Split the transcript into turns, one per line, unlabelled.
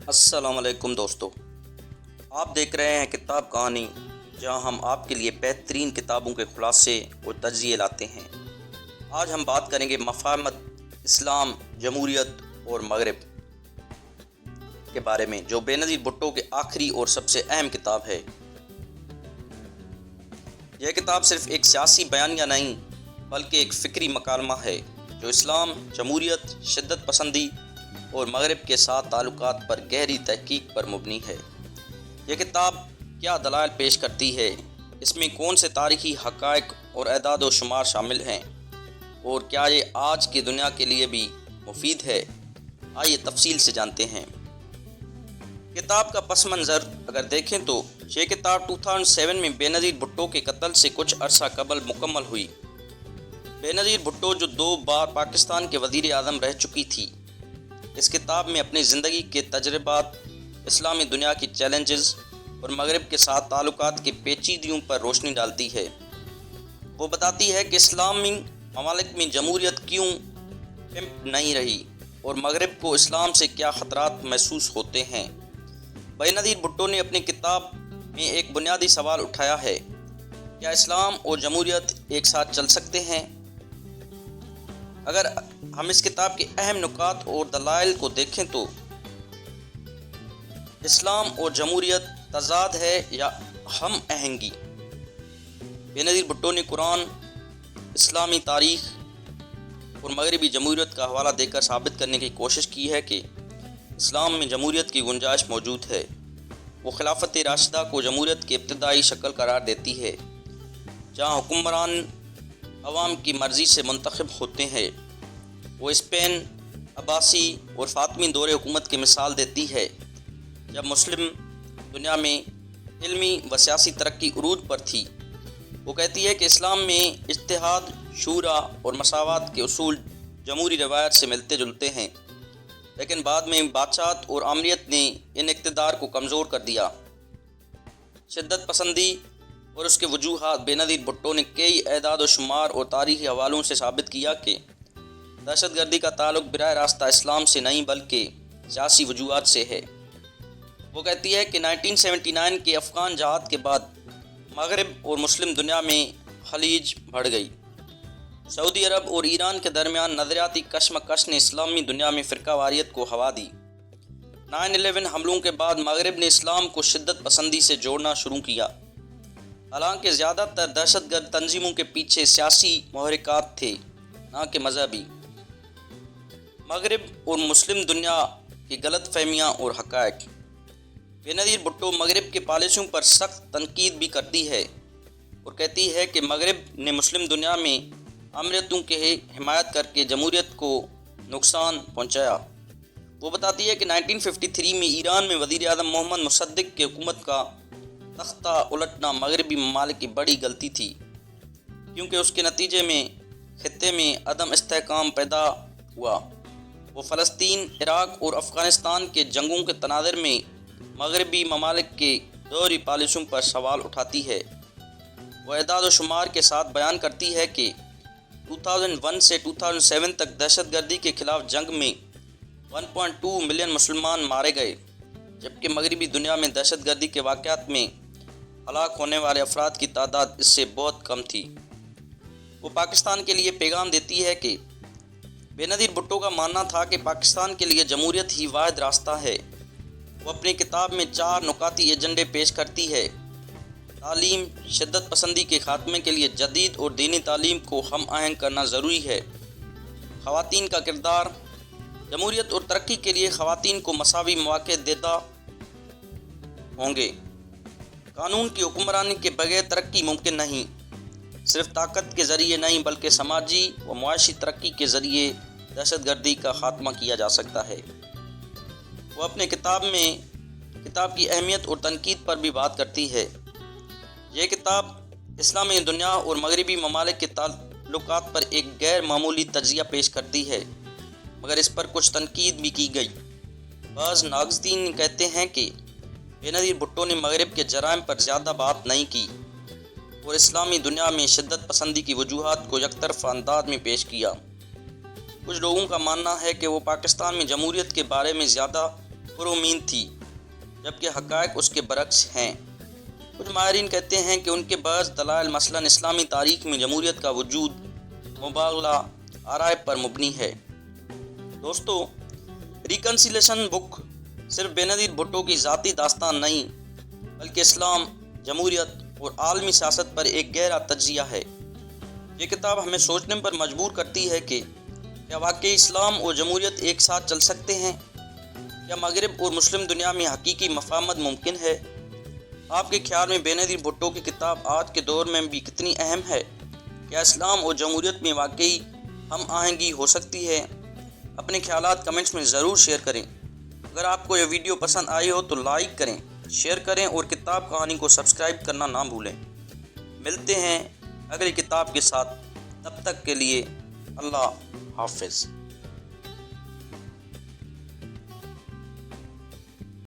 السلام علیکم دوستو، آپ دیکھ رہے ہیں کتاب کہانی، جہاں ہم آپ کے لیے بہترین کتابوں کے خلاصے اور تجزیے لاتے ہیں۔ آج ہم بات کریں گے مفاہمت اسلام، جمہوریت اور مغرب کے بارے میں، جو بے نظیر بھٹو کے آخری اور سب سے اہم کتاب ہے۔ یہ کتاب صرف ایک سیاسی بیانیہ نہیں بلکہ ایک فکری مکالمہ ہے جو اسلام، جمہوریت، شدت پسندی اور مغرب کے ساتھ تعلقات پر گہری تحقیق پر مبنی ہے۔ یہ کتاب کیا دلائل پیش کرتی ہے، اس میں کون سے تاریخی حقائق اور اعداد و شمار شامل ہیں، اور کیا یہ آج کی دنیا کے لیے بھی مفید ہے؟ آئیے تفصیل سے جانتے ہیں۔ کتاب کا پس منظر اگر دیکھیں تو یہ کتاب 2007 میں بے نظیر بھٹو کے قتل سے کچھ عرصہ قبل مکمل ہوئی۔ بے نظیر بھٹو جو 2 بار پاکستان کے وزیر اعظم رہ چکی تھی، اس کتاب میں اپنی زندگی کے تجربات، اسلامی دنیا کی چیلنجز اور مغرب کے ساتھ تعلقات کی پیچیدگیوں پر روشنی ڈالتی ہے۔ وہ بتاتی ہے کہ اسلامی ممالک میں جمہوریت کیوں پمپ نہیں رہی اور مغرب کو اسلام سے کیا خطرات محسوس ہوتے ہیں۔ بے نظیر بھٹو نے اپنی کتاب میں ایک بنیادی سوال اٹھایا ہے: کیا اسلام اور جمہوریت ایک ساتھ چل سکتے ہیں؟ اگر ہم اس کتاب کے اہم نکات اور دلائل کو دیکھیں تو اسلام اور جمہوریت تضاد ہے یا ہم آہنگی۔ بے نظیر بھٹو نے قرآن، اسلامی تاریخ اور مغربی جمہوریت کا حوالہ دے کر ثابت کرنے کی کوشش کی ہے کہ اسلام میں جمہوریت کی گنجائش موجود ہے۔ وہ خلافت راشدہ کو جمہوریت کی ابتدائی شکل قرار دیتی ہے، جہاں حکمران عوام کی مرضی سے منتخب ہوتے ہیں۔ وہ اسپین، عباسی اور فاطمی دور حکومت کی مثال دیتی ہے، جب مسلم دنیا میں علمی و سیاسی ترقی عروج پر تھی۔ وہ کہتی ہے کہ اسلام میں اجتہاد، شورا اور مساوات کے اصول جمہوری روایت سے ملتے جلتے ہیں، لیکن بعد میں بادشاہت اور آمریت نے ان اقتدار کو کمزور کر دیا۔ شدت پسندی اور اس کے وجوہات: بے نظیر بھٹو نے کئی اعداد و شمار اور تاریخی حوالوں سے ثابت کیا کہ دہشت گردی کا تعلق براہ راست اسلام سے نہیں بلکہ سیاسی وجوہات سے ہے۔ وہ کہتی ہے کہ 1979 کے افغان جہاد کے بعد مغرب اور مسلم دنیا میں خلیج بڑھ گئی۔ سعودی عرب اور ایران کے درمیان نظریاتی کشمکش نے اسلامی دنیا میں فرقہ واریت کو ہوا دی۔ 9/11 حملوں کے بعد مغرب نے اسلام کو شدت پسندی سے جوڑنا شروع کیا، حالانکہ زیادہ تر دہشت گرد تنظیموں کے پیچھے سیاسی محرکات تھے، نہ کہ مذہبی۔ مغرب اور مسلم دنیا کی غلط فہمیاں اور حقائق: بے نظیر بھٹو مغرب کی پالیسیوں پر سخت تنقید بھی کرتی ہے اور کہتی ہے کہ مغرب نے مسلم دنیا میں آمریتوں کی حمایت کر کے جمہوریت کو نقصان پہنچایا۔ وہ بتاتی ہے کہ 1953 میں ایران میں وزیر اعظم محمد مصدق کی حکومت کا تختہ الٹنا مغربی ممالک کی بڑی غلطی تھی، کیونکہ اس کے نتیجے میں خطے میں عدم استحکام پیدا ہوا۔ وہ فلسطین، عراق اور افغانستان کے جنگوں کے تناظر میں مغربی ممالک کے دوہری پالیسیوں پر سوال اٹھاتی ہے۔ وہ اعداد و شمار کے ساتھ بیان کرتی ہے کہ 2001 سے 2007 تک دہشت گردی کے خلاف جنگ میں 1.2 ملین مسلمان مارے گئے، جبکہ مغربی دنیا میں دہشت گردی کے واقعات میں ہلاک ہونے والے افراد کی تعداد اس سے بہت کم تھی۔ وہ پاکستان کے لیے پیغام دیتی ہے کہ بے نظیر بھٹو کا ماننا تھا کہ پاکستان کے لیے جمہوریت ہی واحد راستہ ہے۔ وہ اپنی کتاب میں 4 نکاتی ایجنڈے پیش کرتی ہے: تعلیم: شدت پسندی کے خاتمے کے لیے جدید اور دینی تعلیم کو ہم آہنگ کرنا ضروری ہے۔ خواتین کا کردار: جمہوریت اور ترقی کے لیے خواتین کو مساوی مواقع دیدا ہوں گے۔ قانون کی حکمرانی کے بغیر ترقی ممکن نہیں۔ صرف طاقت کے ذریعے نہیں بلکہ سماجی و معاشی ترقی کے ذریعے دہشت گردی کا خاتمہ کیا جا سکتا ہے۔ وہ اپنے کتاب کی اہمیت اور تنقید پر بھی بات کرتی ہے۔ یہ کتاب اسلامی دنیا اور مغربی ممالک کے تعلقات پر ایک غیر معمولی تجزیہ پیش کرتی ہے، مگر اس پر کچھ تنقید بھی کی گئی۔ بعض ناقدین کہتے ہیں کہ بے نظیر بھٹو نے مغرب کے جرائم پر زیادہ بات نہیں کی اور اسلامی دنیا میں شدت پسندی کی وجوہات کو یک طرفہ انداز میں پیش کیا۔ کچھ لوگوں کا ماننا ہے کہ وہ پاکستان میں جمہوریت کے بارے میں زیادہ پرامید تھی، جبکہ حقائق اس کے برعکس ہیں۔ کچھ ماہرین کہتے ہیں کہ ان کے بعض دلائل مثلاً اسلامی تاریخ میں جمہوریت کا وجود مبالغہ آراء پر مبنی ہے۔ دوستو، ریکنسیلیشن بک صرف بے نظیر بھٹو کی ذاتی داستان نہیں، بلکہ اسلام، جمہوریت اور عالمی سیاست پر ایک گہرا تجزیہ ہے۔ یہ کتاب ہمیں سوچنے پر مجبور کرتی ہے کہ کیا واقعی اسلام اور جمہوریت ایک ساتھ چل سکتے ہیں؟ کیا مغرب اور مسلم دنیا میں حقیقی مفاہمت ممکن ہے؟ آپ کے خیال میں بے نظیر بھٹو کی کتاب آج کے دور میں بھی کتنی اہم ہے؟ کیا اسلام اور جمہوریت میں واقعی ہم آہنگی ہو سکتی ہے؟ اپنے خیالات کمنٹس میں ضرور شیئر کریں۔ اگر آپ کو یہ ویڈیو پسند آئی ہو تو لائک کریں، شیئر کریں اور کتاب کہانی کو سبسکرائب کرنا نہ بھولیں۔ ملتے ہیں اگلی کتاب کے ساتھ، تب تک کے لیے اللہ حافظ۔